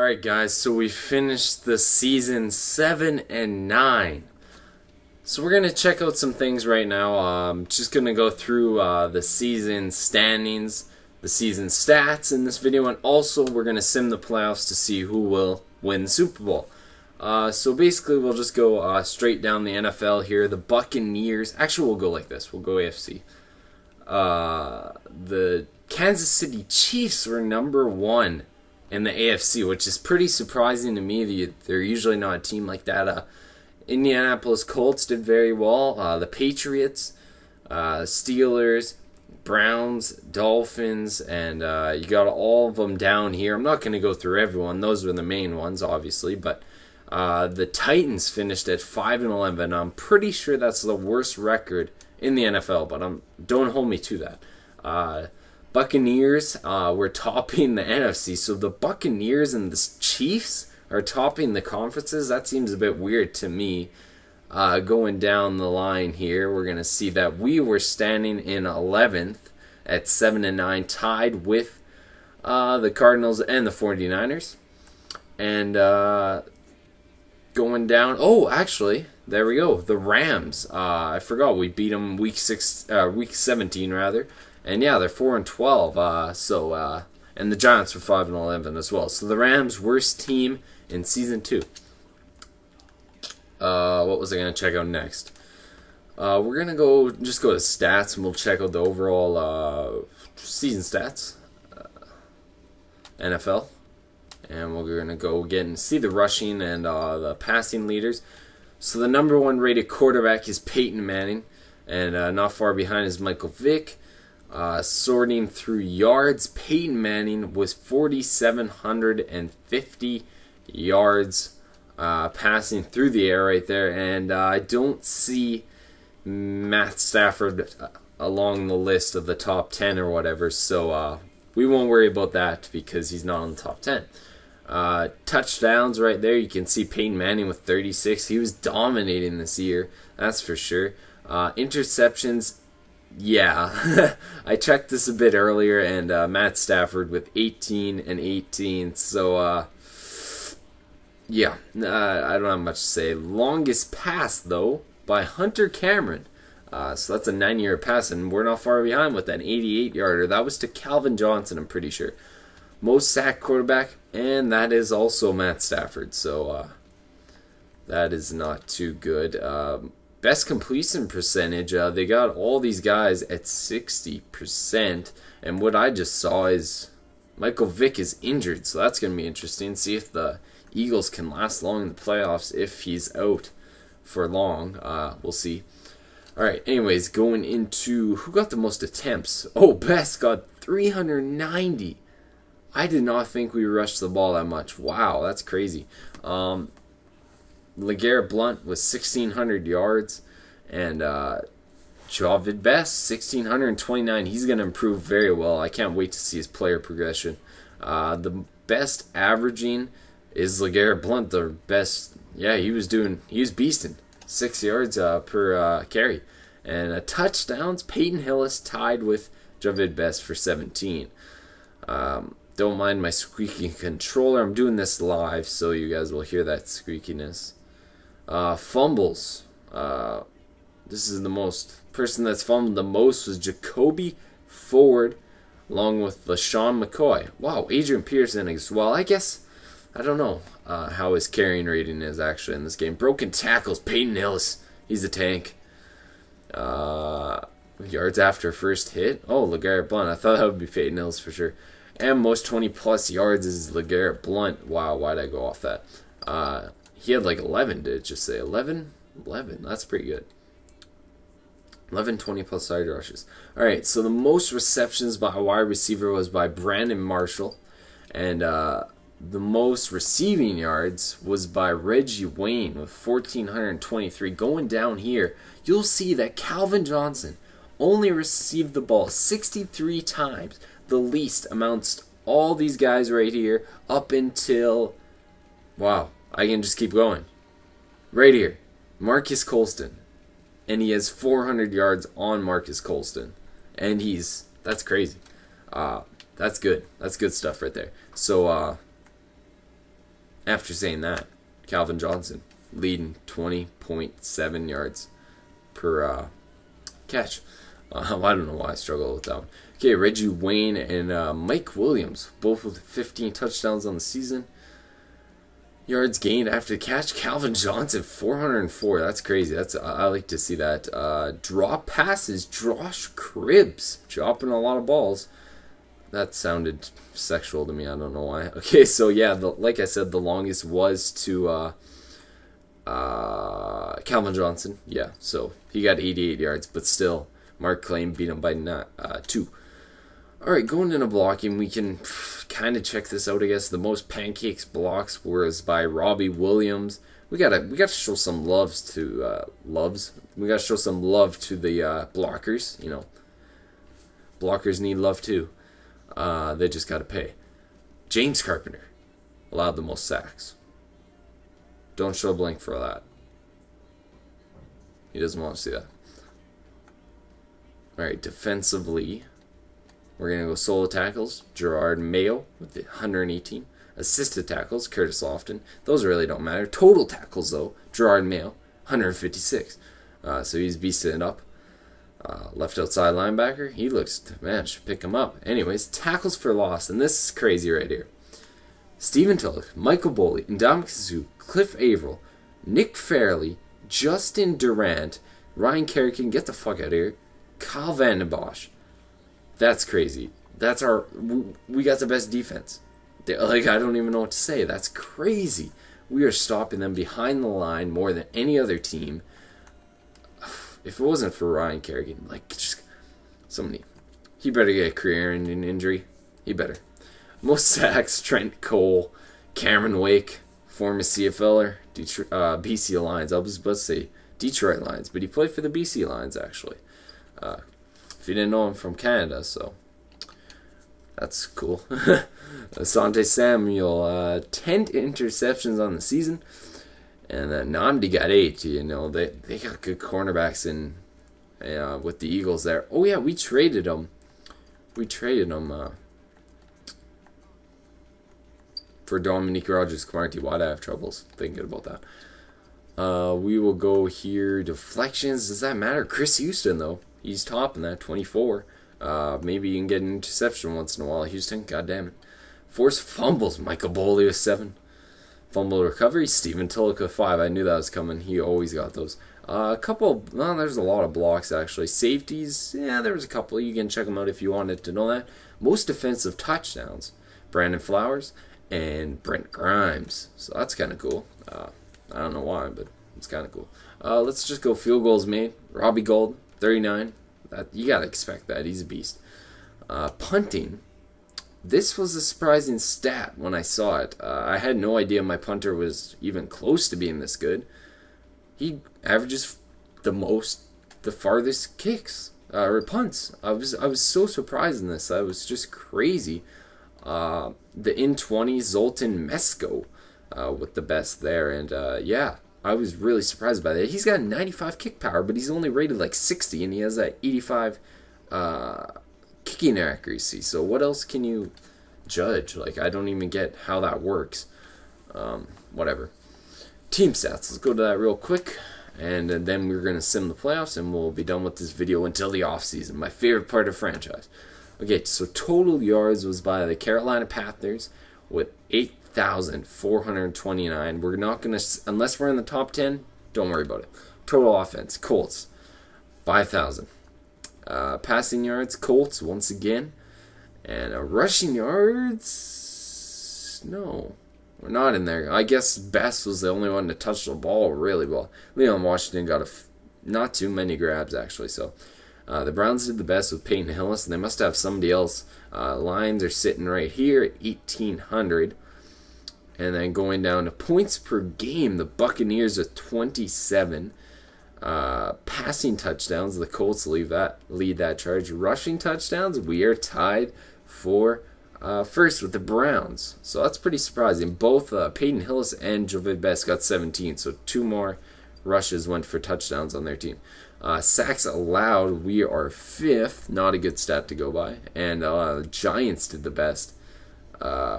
Alright guys, so we finished the season 7 and 9. So we're going to check out some things right now. Just going to go through the season standings, the season stats in this video, and also we're going to sim the playoffs to see who will win the Super Bowl. So basically we'll just go straight down the NFL here. The Buccaneers, actually we'll go like this, we'll go AFC. The Kansas City Chiefs were #1 in the AFC, which is pretty surprising to me. They're usually not a team like that. Indianapolis Colts did very well. The Patriots, Steelers, Browns, Dolphins, and you got all of them down here. I'm not going to go through everyone. Those were the main ones, obviously. But the Titans finished at 5-11. I'm pretty sure that's the worst record in the NFL, but don't hold me to that. Buccaneers were topping the NFC, so the Buccaneers and the Chiefs are topping the conferences. That seems a bit weird to me. Going down the line here, we're going to see that we were standing in 11th at 7-9, tied with the Cardinals and the 49ers. And going down, oh, actually, there we go. The Rams. I forgot we beat them week 17 rather. And yeah, they're 4-12. And the Giants were 5-11 as well. So the Rams' worst team in season 2. What was I gonna check out next? We're gonna go to stats, and we'll check out the overall season stats, NFL, and we're gonna go again and see the rushing and the passing leaders. So the #1 rated quarterback is Peyton Manning, and not far behind is Michael Vick. Sorting through yards, Peyton Manning was 4,750 yards passing through the air right there, and I don't see Matt Stafford along the list of the top 10 or whatever, so we won't worry about that because he's not on the top 10. Touchdowns right there, you can see Peyton Manning with 36. He was dominating this year, that's for sure. Interceptions, yeah, I checked this a bit earlier, and Matt Stafford with 18 and 18, so yeah, I don't have much to say. Longest pass, though, by Hunter Cameron. So that's a 9-yard pass, and we're not far behind with that 88-yarder. That was to Calvin Johnson, I'm pretty sure. Most sacked quarterback, and that is also Matt Stafford. So that is not too good. Best completion percentage, they got all these guys at 60%. And what I just saw is Michael Vick is injured, so that's going to be interesting. See if the Eagles can last long in the playoffs if he's out for long. We'll see. Alright, anyways, going into who got the most attempts. Oh, Best got 390. I did not think we rushed the ball that much. Wow, that's crazy. LeGarrette Blount was 1,600 yards. And Javid Best, 1,629. He's going to improve very well. I can't wait to see his player progression. The best averaging is LeGarrette Blount, the best. Yeah, he was beasting. 6 yards per carry. And touchdowns, Peyton Hillis tied with Javid Best for 17. Don't mind my squeaky controller. I'm doing this live, so you guys will hear that squeakiness. Fumbles. This is the most. Person that's fumbled the most was Jacoby Ford, along with LaShawn McCoy. Wow, Adrian Peterson as well. I guess, I don't know how his carrying rating is actually in this game. Broken tackles, Peyton Hillis. He's a tank. Yards after first hit. Oh, LeGarrette Blount. I thought that would be Peyton Hillis for sure. And most 20-plus yards is LeGarrette Blount. Wow, why'd I go off that? He had like 11, did it just say? 11? 11, that's pretty good. 11 20-plus yard rushes. Alright, so the most receptions by a wide receiver was by Brandon Marshall. And the most receiving yards was by Reggie Wayne with 1,423. Going down here, you'll see that Calvin Johnson only received the ball 63 times. The least amongst all these guys right here up until, wow, I can just keep going. Right here, Marcus Colston. And he has 400 yards on Marcus Colston. And that's crazy. That's good. That's good stuff right there. So, after saying that, Calvin Johnson leading 20.7 yards per catch. I don't know why I struggle with that one. Okay, Reggie Wayne and Mike Williams, both with 15 touchdowns on the season. Yards gained after the catch, Calvin Johnson, 404. That's crazy. I like to see that. Drop passes, Josh Cribbs, dropping a lot of balls. That sounded sexual to me. I don't know why. Okay, so yeah, like I said, the longest was to Calvin Johnson. Yeah, so he got 88 yards, but still, Mark Claim beat him by 2. Alright, going into blocking, we can kind of check this out, I guess. The most pancakes blocks was by Robbie Williams. We gotta show some loves to We gotta show some love to the blockers. You know, blockers need love too. They just gotta pay. James Carpenter allowed the most sacks. Don't show a blank for that. He doesn't want to see that. Alright, defensively, we're going to go solo tackles. Gerard Mayo with 118. Assisted tackles, Curtis Lofton. Those really don't matter. Total tackles, though, Gerard Mayo, 156. So he's beasting it up. Left outside linebacker, he looks, man, should pick him up. Anyways, tackles for loss, and this is crazy right here. Stephen Tulloch, Michael Boley, Ndamukong Suh, Cliff Averill, Nick Fairley, Justin Durant, Ryan Kerrigan, get the fuck out of here, Kyle Van Den Bosch. That's crazy. We got the best defense. Like, I don't even know what to say. That's crazy. We are stopping them behind the line more than any other team. If it wasn't for Ryan Kerrigan, like, just somebody, he better get a career-ending injury. He better. Most sacks, Trent Cole, Cameron Wake, former CFLer, BC Lions. I was about to say Detroit Lions, but he played for the BC Lions, actually. If you didn't know, I'm from Canada, so that's cool. Asante Samuel, 10 interceptions on the season, and Nnamdi got 8. You know, they got good cornerbacks in with the Eagles there. Oh yeah, we traded them. For Dominique Rodgers-Cromartie. Why'd I have troubles thinking about that? We will go here. Deflections. Does that matter? Chris Houston, though. He's topping that, 24. Maybe you can get an interception once in a while. Houston, goddamn it. Forced fumbles. Michael Boley with 7. Fumble recovery. Stephen Tulloch with 5. I knew that was coming. He always got those. There's a lot of blocks, actually. Safeties, yeah, there was a couple. You can check them out if you wanted to know that. Most defensive touchdowns. Brandon Flowers and Brent Grimes. So that's kind of cool. I don't know why, but it's kind of cool. Let's just go field goals made. Robbie Gould, 39. You got to expect that. He's a beast. Punting. This was a surprising stat when I saw it. I had no idea my punter was even close to being this good. He averages the farthest kicks or punts. I was so surprised in this. That was just crazy. The in-20 Zoltan Mesko with the best there, and yeah, I was really surprised by that. He's got 95 kick power, but he's only rated like 60, and he has that 85 kicking accuracy. So what else can you judge? Like, I don't even get how that works. Whatever. Team stats. Let's go to that real quick, and then we're going to sim the playoffs, and we'll be done with this video until the offseason. My favorite part of franchise. Okay, so total yards was by the Carolina Panthers with 8,429. We're not going to, unless we're in the top 10, don't worry about it. Total offense, Colts, 5,000. Passing yards, Colts, once again. And rushing yards, no, we're not in there. I guess Best was the only one to touch the ball really well. Leon Washington got not too many grabs, actually, so... the Browns did the best with Peyton Hillis, and they must have somebody else. Lions are sitting right here at 1,800. And then going down to points per game, the Buccaneers are 27. Passing touchdowns, the Colts lead that charge. Rushing touchdowns, we are tied for first with the Browns. So that's pretty surprising. Both Peyton Hillis and Jovid Best got 17, so 2 more rushes went for touchdowns on their team. Sacks allowed, we are 5th. Not a good stat to go by. And Giants did the best.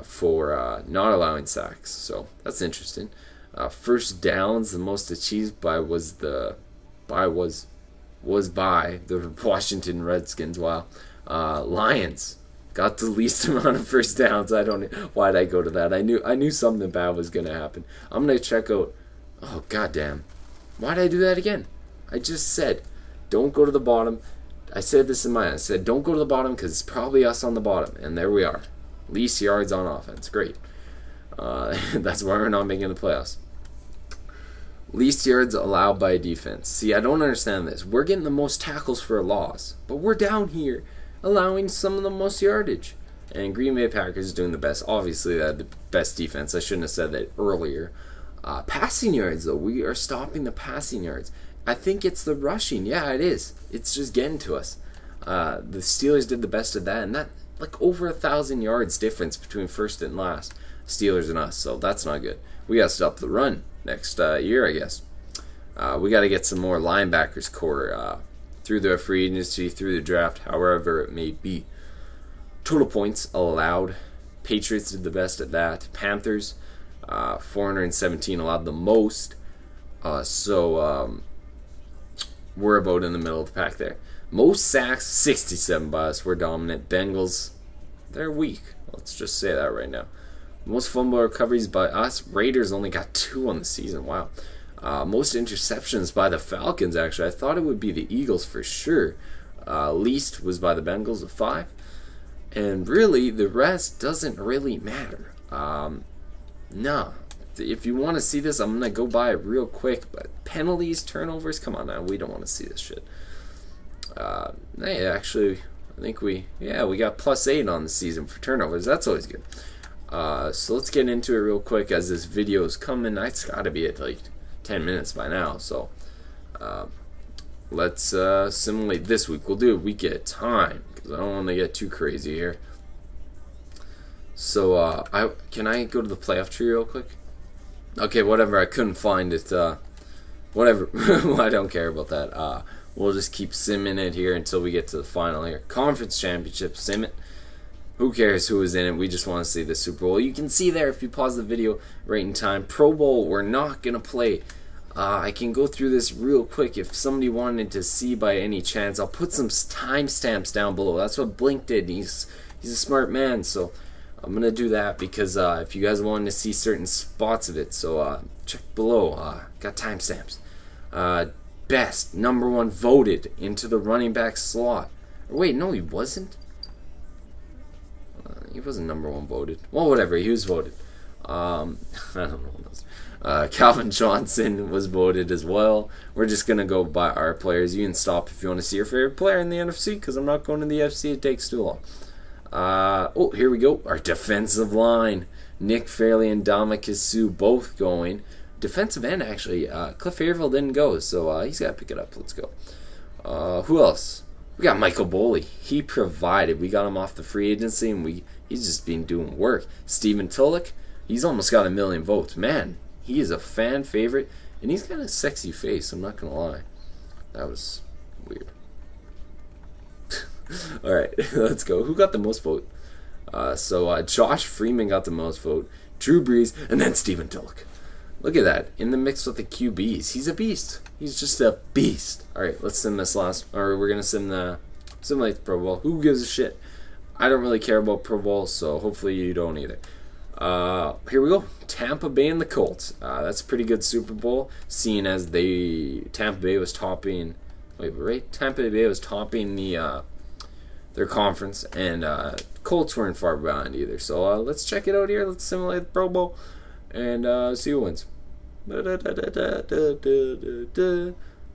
for not allowing sacks. So that's interesting. First downs, the most achieved by was by the Washington Redskins. Wow. Lions got the least amount of first downs. I don't know why'd I go to that. I knew something bad was gonna happen. I'm gonna check out. Oh goddamn! Why'd I do that again? I just said, don't go to the bottom. I said this in mine. I said, don't go to the bottom because it's probably us on the bottom, and there we are. Least yards on offense. Great. That's why we're not making the playoffs. Least yards allowed by a defense. See, I don't understand this. We're getting the most tackles for a loss, but we're down here allowing some of the most yardage. And Green Bay Packers is doing the best. Obviously, they had the best defense. I shouldn't have said that earlier. Passing yards, though. We are stopping the passing yards. I think it's the rushing. Yeah, it is. It's just getting to us. The Steelers did the best of that, and that, like, over 1,000 yards difference between first and last. Steelers and us, so that's not good. We got to stop the run next year, I guess. We got to get some more linebackers core through the free agency, through the draft, however it may be. Total points allowed. Patriots did the best at that. Panthers, 417 allowed the most. So we're about in the middle of the pack there. Most sacks, 67 by us. We're dominant. Bengals, they're weak. Let's just say that right now. Most fumble recoveries by us. Raiders only got 2 on the season. Wow. Most interceptions by the Falcons, actually. I thought it would be the Eagles for sure. Least was by the Bengals of 5. And really, the rest doesn't really matter. No. If you want to see this, I'm going to go by it real quick. But penalties, turnovers, come on now. We don't want to see this shit. Hey, actually, I think we got +8 on the season for turnovers. That's always good. So let's get into it real quick as this video is coming. It's got to be at like 10 minutes by now. So let's simulate this week. We'll do a week at a time because I don't want to get too crazy here. So can I go to the playoff tree real quick? Okay, whatever. I couldn't find it. Whatever. I don't care about that. We'll just keep simming it here until we get to the final here. Conference championship, sim it. Who cares who is in it? We just want to see the Super Bowl. You can see there if you pause the video right in time. Pro Bowl, we're not going to play. I can go through this real quick. If somebody wanted to see by any chance, I'll put some timestamps down below. That's what Blink did. He's a smart man, so I'm going to do that because if you guys wanted to see certain spots of it, so check below. Got timestamps. Best, #1 voted into the running back slot. Wait, no, he wasn't. He wasn't #1 voted. Well, whatever, he was voted. I don't know what else. Calvin Johnson was voted as well. We're just going to go by our players. You can stop if you want to see your favorite player in the NFC because I'm not going to the FC. It takes too long. Oh, here we go. Our defensive line. Nick Fairley and Dominic Sue both going. Defensive end, actually. Cliff Averville didn't go, so he's got to pick it up. Let's go. Who else? We got Michael Boley. He provided. We got him off the free agency, and he's just been doing work. Stephen Tulloch, he's almost got 1 million votes. Man, he is a fan favorite, and he's got a sexy face. I'm not going to lie. That was weird. All right, let's go. Who got the most vote? So Josh Freeman got the most vote. Drew Brees, and then Stephen Tulloch. Look at that. In the mix with the QBs. He's a beast. He's just a beast. Alright, let's sim this last. Or we're going to simulate the Pro Bowl. Who gives a shit? I don't really care about Pro Bowl, so hopefully you don't either. Here we go. Tampa Bay and the Colts. That's a pretty good Super Bowl, seeing as Tampa Bay was topping... Wait, right? Tampa Bay was topping their conference, and Colts weren't far behind either. So let's check it out here. Let's simulate the Pro Bowl and see who wins.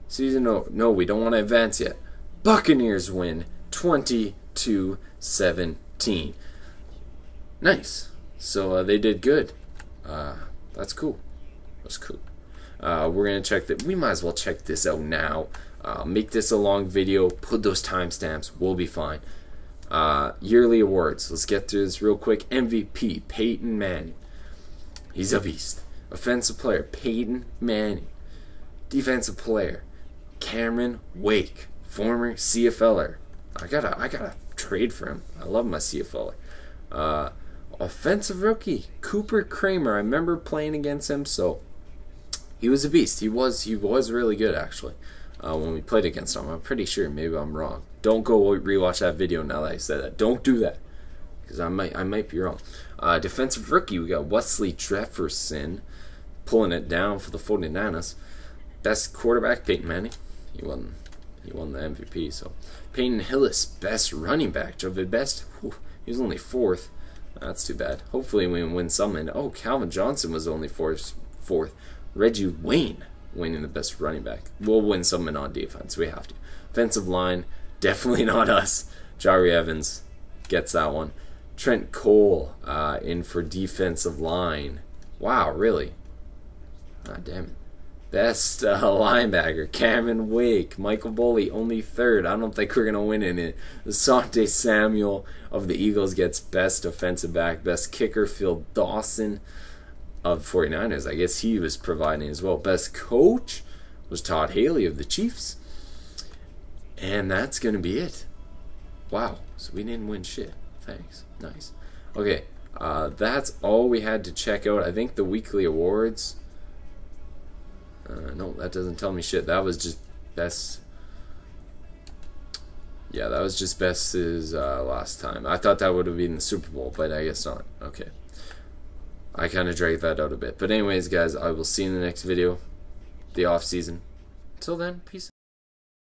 Season no, we don't want to advance yet. Buccaneers win 22-17. Nice. So they did good. That's cool. That's cool. We're gonna check that. We might as well check this out now. Make this a long video. Put those timestamps. We'll be fine. Yearly awards. Let's get through this real quick. MVP Peyton Manning. He's a beast. Offensive player Peyton Manning. Defensive player Cameron Wake, former CFLer. I gotta trade for him. I love my CFLer. offensive rookie, Cooper Kramer. I remember playing against him, so he was a beast. He was really good, actually, when we played against him. I'm pretty sure. Maybe I'm wrong. Don't go rewatch that video now that I said that. Don't do that, because I might be wrong. Defensive rookie, we got Wesley Jefferson pulling it down for the 49ers. Best quarterback, Peyton Manning. He won the MVP. So Peyton Hillis, best running back. Javid Best, he was only 4th. That's too bad. Hopefully we win some. And Calvin Johnson was only 4th. Reggie Wayne winning the best running back. We'll win something on defense. We have to. Offensive line, definitely not us. Jari Evans gets that one. Trent Cole in for defensive line. Wow, really? Ah, damn it. Best linebacker, Cameron Wake. Michael Boley, only 3rd. I don't think we're going to win in it. Asante Samuel of the Eagles gets best defensive back. Best kicker, Phil Dawson of 49ers. I guess he was providing as well. Best coach was Todd Haley of the Chiefs. And that's going to be it. Wow. So we didn't win shit. Thanks. Nice. Okay. That's all we had to check out. I think the weekly awards... no, that doesn't tell me shit. That was just best. Yeah, that was just best as last time. I thought that would have been the Super Bowl, but I guess not. Okay. I kind of dragged that out a bit. But anyways, guys, I will see you in the next video. The off season. Until then, peace out.